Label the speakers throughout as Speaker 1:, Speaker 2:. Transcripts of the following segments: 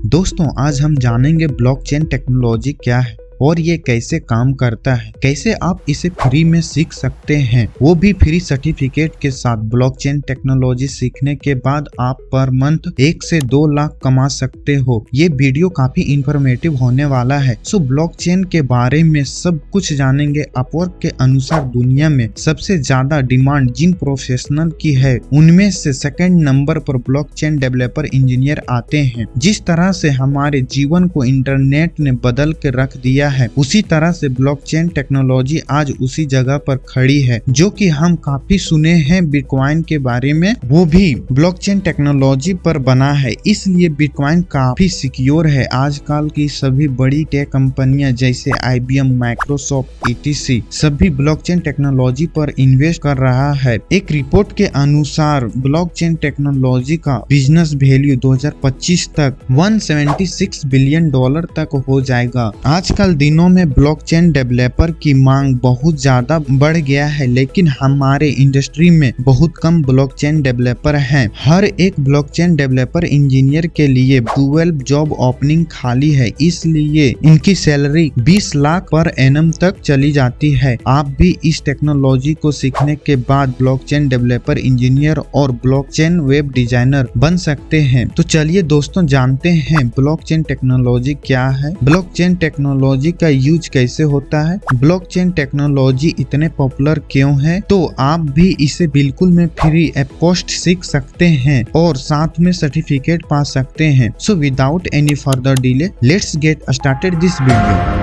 Speaker 1: दोस्तों आज हम जानेंगे ब्लॉकचेन टेक्नोलॉजी क्या है और ये कैसे काम करता है, कैसे आप इसे फ्री में सीख सकते हैं, वो भी फ्री सर्टिफिकेट के साथ। ब्लॉकचेन टेक्नोलॉजी सीखने के बाद आप पर मंथ 1 से 2 लाख कमा सकते हो। ये वीडियो काफी इंफॉर्मेटिव होने वाला है। सो ब्लॉकचेन के बारे में सब कुछ जानेंगे। अपवर्क के अनुसार दुनिया में सबसे ज्यादा डिमांड जिन प्रोफेशनल की है उनमें से सेकंड नंबर पर ब्लॉकचेन डेवलपर इंजीनियर आते हैं। जिस तरह से हमारे जीवन को इंटरनेट ने बदल के रख दिया है, उसी तरह से ब्लॉकचेन टेक्नोलॉजी आज उसी जगह पर खड़ी है। जो कि हम काफी सुने हैं बिटकॉइन के बारे में, वो भी ब्लॉकचेन टेक्नोलॉजी पर बना है। इसलिए बिटकॉइन काफी सिक्योर है। आजकल की सभी बड़ी टेक कंपनियां जैसे IBM, माइक्रोसॉफ्ट ETC सभी ब्लॉकचेन टेक्नोलॉजी पर इन्वेस्ट कर रहा है। एक रिपोर्ट के अनुसार ब्लॉकचेन टेक्नोलॉजी का बिजनेस वैल्यू 2025 तक $176 बिलियन तक हो जाएगा। आजकल दिनों में ब्लॉकचेन डेवलपर की मांग बहुत ज्यादा बढ़ गया है, लेकिन हमारे इंडस्ट्री में बहुत कम ब्लॉकचेन डेवलपर हैं। हर एक ब्लॉकचेन डेवलपर इंजीनियर के लिए 12 जॉब ओपनिंग खाली है, इसलिए इनकी सैलरी 20 लाख पर एनम तक चली जाती है। आप भी इस टेक्नोलॉजी को सीखने के बाद ब्लॉकचेन डेवलपर इंजीनियर और ब्लॉकचेन वेब डिजाइनर बन सकते हैं। तो चलिए दोस्तों जानते हैं ब्लॉकचेन टेक्नोलॉजी क्या है, ब्लॉकचेन टेक्नोलॉजी का यूज कैसे होता है, ब्लॉकचेन टेक्नोलॉजी इतने पॉपुलर क्यों है। तो आप भी इसे बिल्कुल में फ्री एट कॉस्ट सीख सकते हैं और साथ में सर्टिफिकेट पा सकते हैं। So without any further delay let's get started this video.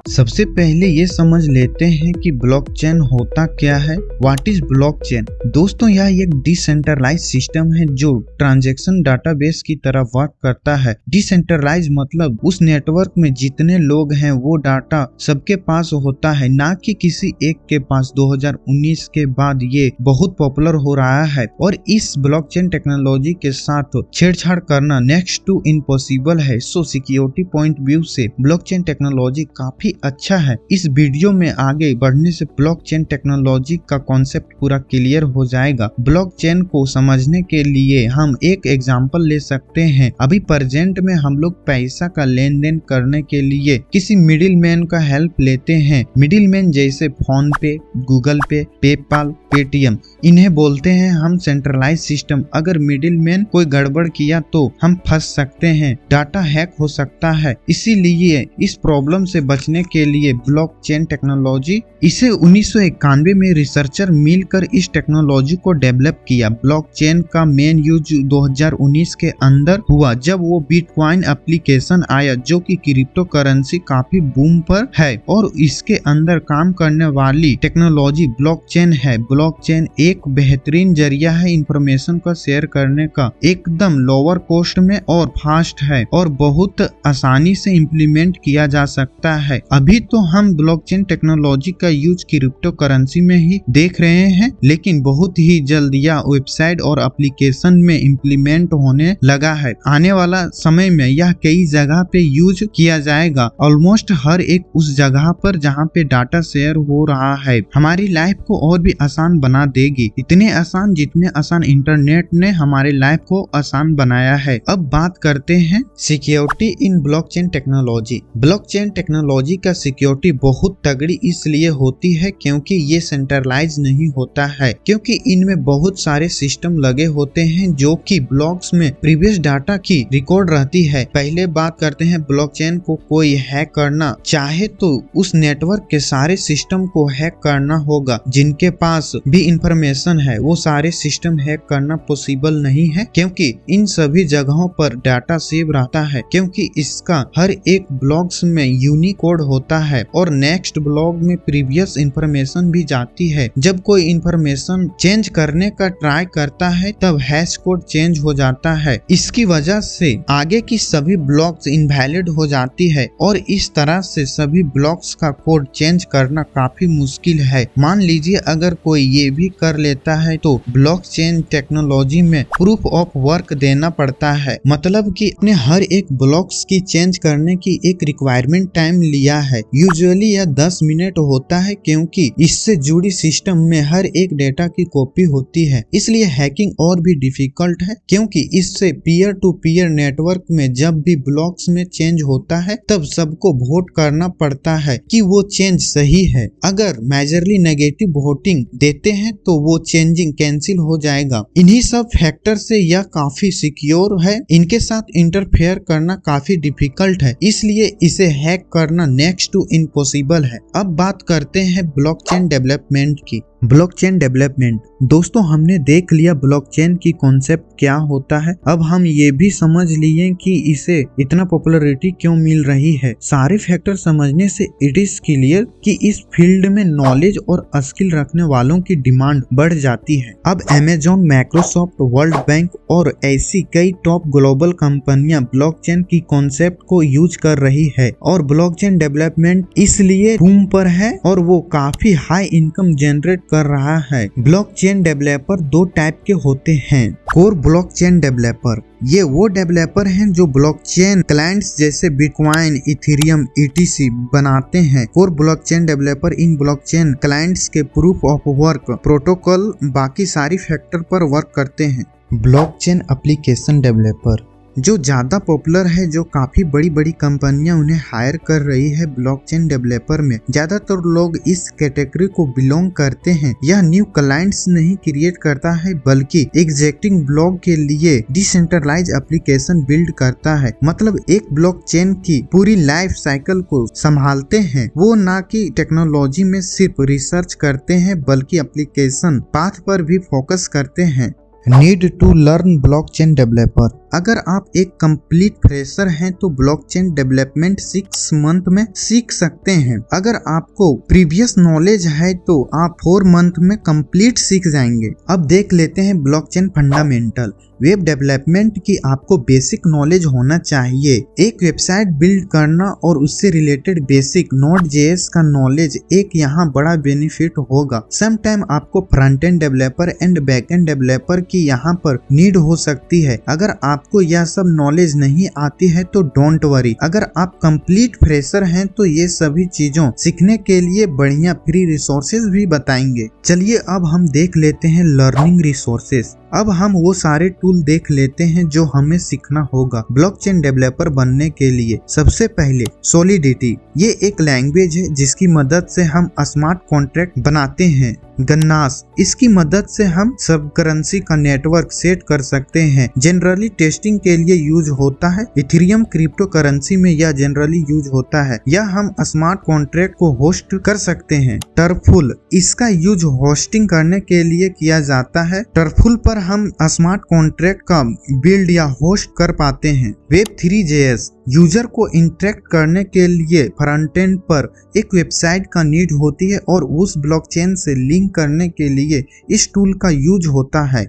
Speaker 1: सबसे पहले ये समझ लेते हैं कि ब्लॉकचेन होता क्या है। What is blockchain? दोस्तों यह एक डिसेंट्रलाइज सिस्टम है जो ट्रांजैक्शन डाटाबेस की तरह वर्क करता है। डिसेंट्रलाइज मतलब उस नेटवर्क में जितने लोग हैं वो डाटा सबके पास होता है, ना कि किसी एक के पास। 2019 के बाद ये बहुत पॉपुलर हो रहा है और इस ब्लॉकचेन टेक्नोलॉजी के साथ छेड़छाड़ करना नेक्स्ट टू इम्पॉसिबल है। सो सिक्योरिटी पॉइंट व्यू से ब्लॉकचेन टेक्नोलॉजी काफी अच्छा है। इस वीडियो में आगे बढ़ने से ब्लॉकचेन टेक्नोलॉजी का कॉन्सेप्ट पूरा क्लियर हो जाएगा। ब्लॉकचेन को समझने के लिए हम एक एग्जांपल ले सकते हैं। अभी प्रेजेंट में हम लोग पैसा का लेन देन करने के लिए किसी मिडिल मैन का हेल्प लेते हैं। मिडिल मैन जैसे फोन पे, गूगल पे, पेपाल, पेटीएम, इन्हें बोलते हैं हम सेंट्रलाइज सिस्टम। अगर मिडिल मैन कोई गड़बड़ किया तो हम फंस सकते हैं, डाटा हैक हो सकता है। इसीलिए इस प्रॉब्लम से बचने के लिए ब्लॉकचेन टेक्नोलॉजी, इसे 1991 में रिसर्चर मिलकर इस टेक्नोलॉजी को डेवलप किया। ब्लॉकचेन का मेन यूज 2019 के अंदर हुआ जब वो बिटकॉइन एप्लीकेशन आया, जो कि क्रिप्टो करेंसी काफी बूम पर है और इसके अंदर काम करने वाली टेक्नोलॉजी ब्लॉकचेन है। ब्लॉकचेन एक बेहतरीन जरिया है इंफॉर्मेशन का शेयर करने का, एकदम लोअर कॉस्ट में और फास्ट है और बहुत आसानी से इम्प्लीमेंट किया जा सकता है। अभी तो हम ब्लॉकचेन टेक्नोलॉजी का यूज क्रिप्टो करेंसी में ही देख रहे हैं, लेकिन बहुत ही जल्द यह वेबसाइट और एप्लीकेशन में इम्प्लीमेंट होने लगा है। आने वाला समय में यह कई जगह पे यूज किया जाएगा, ऑलमोस्ट हर एक उस जगह पर जहाँ पे डाटा शेयर हो रहा है। हमारी लाइफ को और भी आसान बना देगी, इतने आसान जितने आसान इंटरनेट ने हमारे लाइफ को आसान बनाया है। अब बात करते हैं security in blockchain technology. Blockchain technology का सिक्योरिटी बहुत तगड़ी इसलिए होती है क्योंकि ये सेंट्रलाइज नहीं होता है, क्योंकि इनमें बहुत सारे सिस्टम लगे होते हैं जो कि ब्लॉक्स में प्रीवियस डाटा की रिकॉर्ड रहती है। पहले बात करते हैं ब्लॉकचेन को कोई हैक करना चाहे तो उस नेटवर्क के सारे सिस्टम को हैक करना होगा। जिनके पास भी इंफॉर्मेशन है वो सारे सिस्टम हैक करना पॉसिबल नहीं है, क्योंकि इन सभी जगहों पर डाटा सेव रहता है, क्योंकि इसका हर एक ब्लॉक्स में यूनिक कोड होता है और नेक्स्ट ब्लॉक में प्रीवियस इंफॉर्मेशन भी जाती है। जब कोई इंफॉर्मेशन चेंज करने का ट्राई करता है तब हैश कोड चेंज हो जाता है। इसकी वजह से आगे की सभी ब्लॉक्स इनवैलिड हो जाती है और इस तरह से सभी ब्लॉक्स का कोड चेंज करना काफी मुश्किल है। मान लीजिए अगर कोई ये भी कर लेता है तो ब्लॉकचेन टेक्नोलॉजी में प्रूफ ऑफ वर्क देना पड़ता है, मतलब कि अपने हर एक ब्लॉक्स की चेंज करने की एक रिक्वायरमेंट टाइम लिया है। यूजुअली यह 10 मिनट होता है क्योंकि इससे जुड़ी सिस्टम में हर एक डेटा की कॉपी होती है। इसलिए हैकिंग और भी डिफिकल्ट है क्योंकि इससे पीयर टू पीयर नेटवर्क में जब भी ब्लॉक्स में चेंज होता है तब सबको वोट करना पड़ता है कि वो चेंज सही है। अगर मेजरली नेगेटिव वोटिंग देते हैं तो वो चेंजिंग कैंसिल हो जाएगा। इन्हीं सब फैक्टर से यह काफी सिक्योर है। इनके साथ इंटरफेयर करना काफी डिफिकल्ट है, इसलिए इसे हैक करना नेक्स्ट टू इम्पॉसिबल है। अब बात करते हैं ब्लॉकचेन डेवलपमेंट की। ब्लॉकचेन डेवलपमेंट दोस्तों, हमने देख लिया ब्लॉकचेन की कॉन्सेप्ट क्या होता है। अब हम ये भी समझ लिए कि इसे इतना पॉपुलैरिटी क्यों मिल रही है। सारे फैक्टर समझने से इट इज क्लियर कि इस फील्ड में नॉलेज और स्किल रखने वालों की डिमांड बढ़ जाती है। अब अमेजॉन, माइक्रोसॉफ्ट, वर्ल्ड बैंक और ऐसी कई टॉप ग्लोबल कंपनियां ब्लॉकचेन की कॉन्सेप्ट को यूज कर रही है और ब्लॉकचेन डेवलपमेंट इसलिए बूम पर है और वो काफी हाई इनकम जनरेट कर रहा है। ब्लॉकचेन डेवलपर दो टाइप के होते हैं। कोर ब्लॉकचेन डेवलपर, ये वो डेवलपर हैं जो ब्लॉकचेन क्लाइंट्स जैसे बिटकॉइन, इथेरियम, ETC बनाते हैं। Core blockchain developer in blockchain clients के प्रूफ ऑफ वर्क, प्रोटोकॉल, बाकी सारी फैक्टर पर वर्क करते हैं। ब्लॉकचेन एप्लीकेशन डेवलपर जो ज्यादा पॉपुलर है, जो काफी बड़ी बड़ी कंपनियां उन्हें हायर कर रही है ब्लॉकचेन डेवलपर में। ज्यादातर लोग इस कैटेगरी को बिलोंग करते हैं। यह न्यू क्लाइंट्स नहीं क्रिएट करता है बल्कि एग्जिस्टिंग ब्लॉक के लिए डिसेंट्रलाइज एप्लीकेशन बिल्ड करता है। मतलब एक ब्लॉकचेन की पूरी लाइफ साइकिल को संभालते हैं। वो ना कि टेक्नोलॉजी में सिर्फ रिसर्च करते हैं बल्कि एप्लीकेशन पाथ पर भी फोकस करते हैं। Need to learn blockchain developer, अगर आप एक कंप्लीट फ्रेशर हैं तो ब्लॉकचेन डेवलपमेंट 6 मंथ में सीख सकते हैं। अगर आपको प्रीवियस नॉलेज है तो आप 4 मंथ में कंप्लीट सीख जाएंगे। अब देख लेते हैं ब्लॉकचेन फंडामेंटल। वेब डेवलपमेंट की आपको बेसिक नॉलेज होना चाहिए। एक वेबसाइट बिल्ड करना और उससे रिलेटेड बेसिक Node.js का नॉलेज एक यहाँ बड़ा बेनिफिट होगा। सम टाइम आपको front end developer and back end developer की यहाँ पर नीड हो सकती है। अगर आपको यह सब नॉलेज नहीं आती है तो डोंट वरी। अगर आप कंप्लीट फ्रेशर हैं तो ये सभी चीजों सीखने के लिए बढ़िया फ्री रिसोर्सेज भी बताएंगे। चलिए अब हम देख लेते हैं लर्निंग रिसोर्सेज। अब हम वो सारे टूल देख लेते हैं जो हमें सीखना होगा ब्लॉकचेन डेवलपर बनने के लिए। सबसे पहले सॉलिडिटी, ये एक लैंग्वेज है जिसकी मदद से हम स्मार्ट कॉन्ट्रैक्ट बनाते हैं। गन्नास, इसकी मदद से हम सब करेंसी का नेटवर्क सेट कर सकते हैं। जनरली टेस्टिंग के लिए यूज होता है। इथेरियम क्रिप्टो करेंसी में यह जनरली यूज होता है। यह हम स्मार्ट कॉन्ट्रैक्ट को होस्ट कर सकते हैं। टर्फुल, इसका यूज होस्टिंग करने के लिए किया जाता है। टर्फुल पर हम स्मार्ट कॉन्ट्रैक्ट का बिल्ड या होस्ट कर पाते हैं। Web3.js, यूजर को इंटरेक्ट करने के लिए फ्रंट एंड पर एक वेबसाइट का नीड होती है और उस ब्लॉकचेन से लिंक करने के लिए इस टूल का यूज होता है।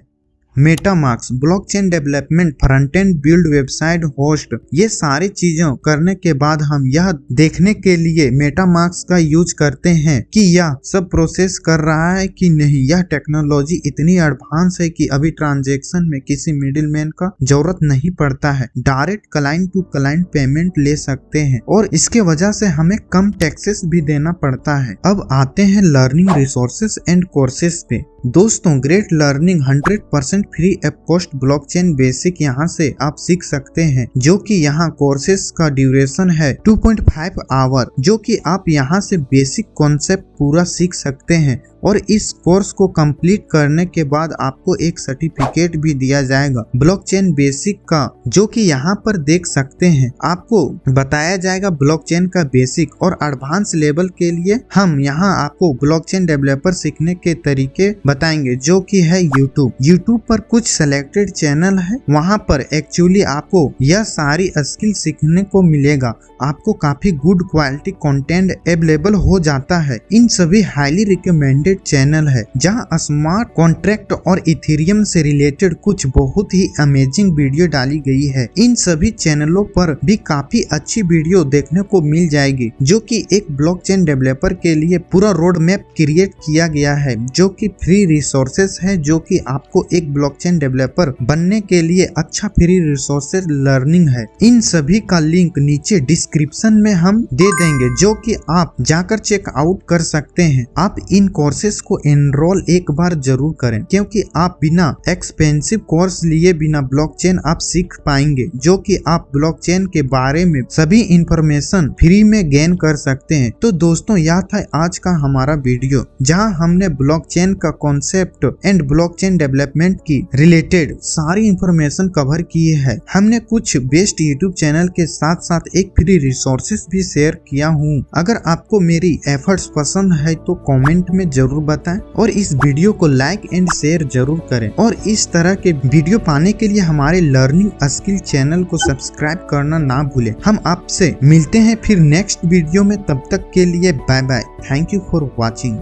Speaker 1: MetaMask, blockchain development, front end build, website host, ये सारी चीजों करने के बाद हम यह देखने के लिए मेटामास्क का यूज करते हैं कि यह सब प्रोसेस कर रहा है कि नहीं। यह टेक्नोलॉजी इतनी एडवांस है कि अभी ट्रांजैक्शन में किसी मिडिलमैन का जरूरत नहीं पड़ता है। Direct client to client payment ले सकते हैं और इसके वजह से हमें कम टैक्सेस भी देना पड़ता है। अब आते हैं लर्निंग रिसोर्सेज एंड कोर्सेज पे। दोस्तों, great learning 100% free of cost blockchain basic यहाँ से आप सीख सकते हैं, जो कि यहाँ कोर्सेज का ड्यूरेशन है 2.5 आवर, जो कि आप यहाँ से बेसिक कॉन्सेप्ट पूरा सीख सकते हैं और इस कोर्स को कंप्लीट करने के बाद आपको एक सर्टिफिकेट भी दिया जाएगा ब्लॉकचेन बेसिक का, जो कि यहाँ पर देख सकते हैं। आपको बताया जाएगा ब्लॉकचेन का बेसिक और एडवांस लेवल के लिए हम यहाँ आपको ब्लॉकचेन डेवलपर सीखने के तरीके बताएंगे, जो कि है यूट्यूब पर कुछ सिलेक्टेड चैनल है। वहाँ पर एक्चुअली आपको यह सारी स्किल सीखने को मिलेगा। आपको काफी गुड क्वालिटी कंटेंट अवेलेबल हो जाता है। इन सभी हाईली रिकमेंडेड चैनल है जहां स्मार्ट कॉन्ट्रैक्ट और इथेरियम से रिलेटेड कुछ बहुत ही अमेजिंग वीडियो डाली गई है। इन सभी चैनलों पर भी काफी अच्छी वीडियो देखने को मिल जाएगी, जो कि एक ब्लॉकचेन डेवलपर के लिए पूरा रोड मैप क्रिएट किया गया है, जो कि फ्री रिसोर्सेज है, जो कि आपको एक ब्लॉकचेन डेवलपर बनने के लिए अच्छा फ्री रिसोर्सेज लर्निंग है। इन सभी का लिंक नीचे डिस्क्रिप्शन डिस्क्रिप्शन में हम दे देंगे, जो कि आप जाकर चेकआउट कर सकते हैं। आप इन कोर्सेज को एनरोल एक बार जरूर करें, क्योंकि आप बिना एक्सपेंसिव कोर्स लिए बिना ब्लॉकचेन आप सीख पाएंगे, जो कि आप ब्लॉकचेन के बारे में सभी इंफॉर्मेशन फ्री में गेन कर सकते हैं। तो दोस्तों, यह था आज का हमारा वीडियो, जहां हमने ब्लॉकचेन का कॉन्सेप्ट एंड ब्लॉकचेन डेवलपमेंट की रिलेटेड सारी इंफॉर्मेशन कवर किए है। हमने कुछ बेस्ट यूट्यूब चैनल के साथ साथ एक फ्री रिसोर्सेज भी शेयर किया हूँ। अगर आपको मेरी एफर्ट्स पसंद है तो कमेंट में जरूर बताएं और इस वीडियो को लाइक एंड शेयर जरूर करें। और इस तरह के वीडियो पाने के लिए हमारे लर्निंग स्किल चैनल को सब्सक्राइब करना ना भूलें। हम आपसे मिलते हैं फिर नेक्स्ट वीडियो में, तब तक के लिए bye bye. Thank you for watching.